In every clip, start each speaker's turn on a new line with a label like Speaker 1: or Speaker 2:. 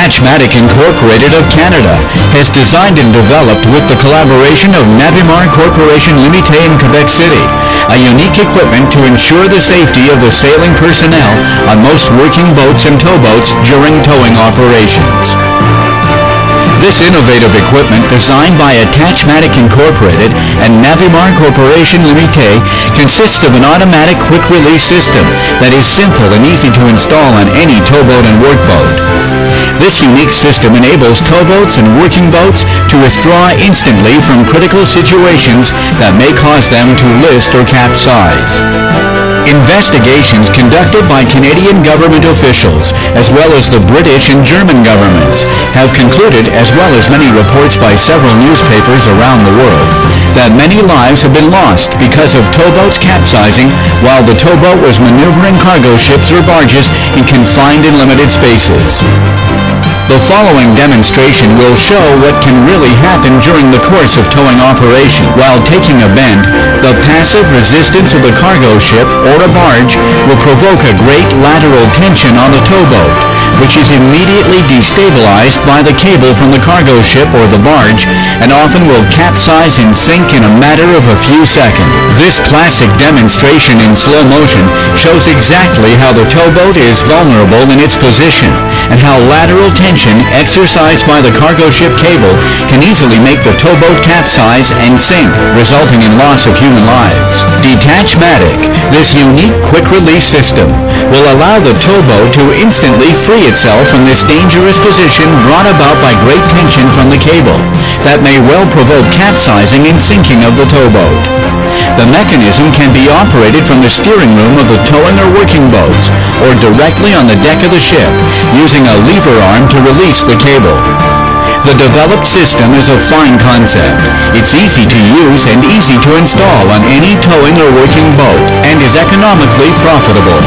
Speaker 1: Attach-Matic Incorporated of Canada has designed and developed, with the collaboration of Navimar Corporation Limité in Quebec City, a unique equipment to ensure the safety of the sailing personnel on most working boats and towboats during towing operations. This innovative equipment, designed by Attach-Matic Incorporated and Navimar Corporation Limité, consists of an automatic quick-release system that is simple and easy to install on any towboat and workboat. This unique system enables towboats and working boats to withdraw instantly from critical situations that may cause them to list or capsize. Investigations conducted by Canadian government officials, as well as the British and German governments, have concluded, as well as many reports by several newspapers around the world, that many lives have been lost because of towboats capsizing while the towboat was maneuvering cargo ships or barges in confined and limited spaces. The following demonstration will show what can really happen during the course of towing operation. While taking a bend, the passive resistance of the cargo ship or a barge will provoke a great lateral tension on the towboat, which is immediately destabilized by the cable from the cargo ship or the barge, and often will capsize and sink in a matter of a few seconds. This classic demonstration in slow motion shows exactly how the towboat is vulnerable in its position, and how lateral tension exercised by the cargo ship cable can easily make the towboat capsize and sink, resulting in loss of human lives. Attach-Matic, this unique quick-release system, will allow the towboat to instantly free itself from this dangerous position brought about by great tension from the cable that may well provoke capsizing and sinking of the towboat. The mechanism can be operated from the steering room of the towing or working boats, or directly on the deck of the ship, using a lever arm to release the cable. The developed system is a fine concept. It's easy to use and easy to install on any towing or working boat, and is economically profitable.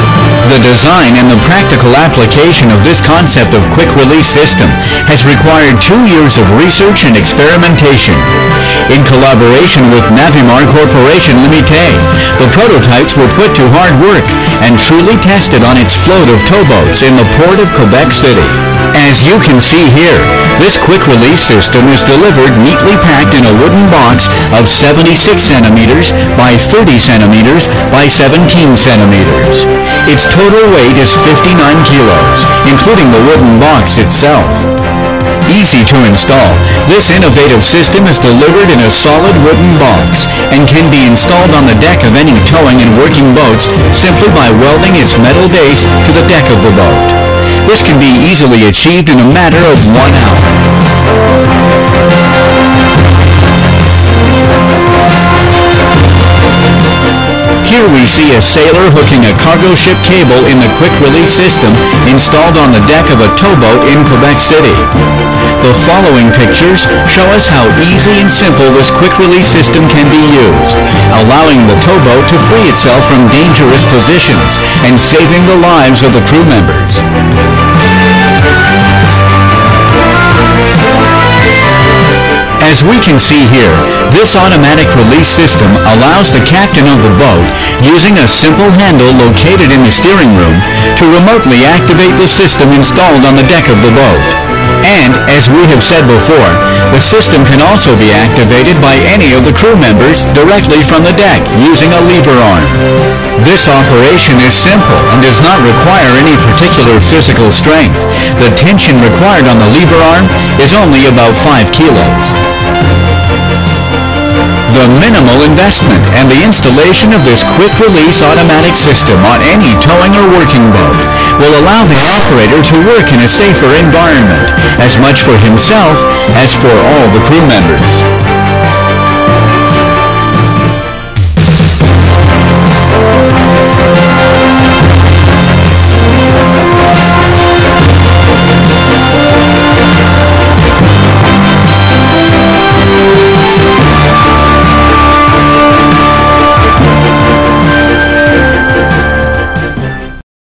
Speaker 1: The design and the practical application of this concept of quick-release system has required 2 years of research and experimentation. In collaboration with Navimar Corporation Limité, the prototypes were put to hard work and truly tested on its float of towboats in the port of Quebec City. As you can see here, this quick-release system is delivered neatly packed in a wooden box of 76 centimeters by 30 centimeters by 17 centimeters. Its total weight is 59 kilos, including the wooden box itself. Easy to install, this innovative system is delivered in a solid wooden box and can be installed on the deck of any towing and working boats simply by welding its metal base to the deck of the boat. This can be easily achieved in a matter of 1 hour. Here we see a sailor hooking a cargo ship cable in the quick-release system installed on the deck of a towboat in Quebec City. The following pictures show us how easy and simple this quick-release system can be used, allowing the towboat to free itself from dangerous positions and saving the lives of the crew members. As we can see here, this automatic release system allows the captain of the boat, using a simple handle located in the steering room, to remotely activate the system installed on the deck of the boat. And, as we have said before, the system can also be activated by any of the crew members directly from the deck using a lever arm. This operation is simple and does not require any particular physical strength. The tension required on the lever arm is only about 5 kilos. The minimal investment and the installation of this quick-release automatic system on any towing or working boat will allow the operator to work in a safer environment, as much for himself as for all the crew members.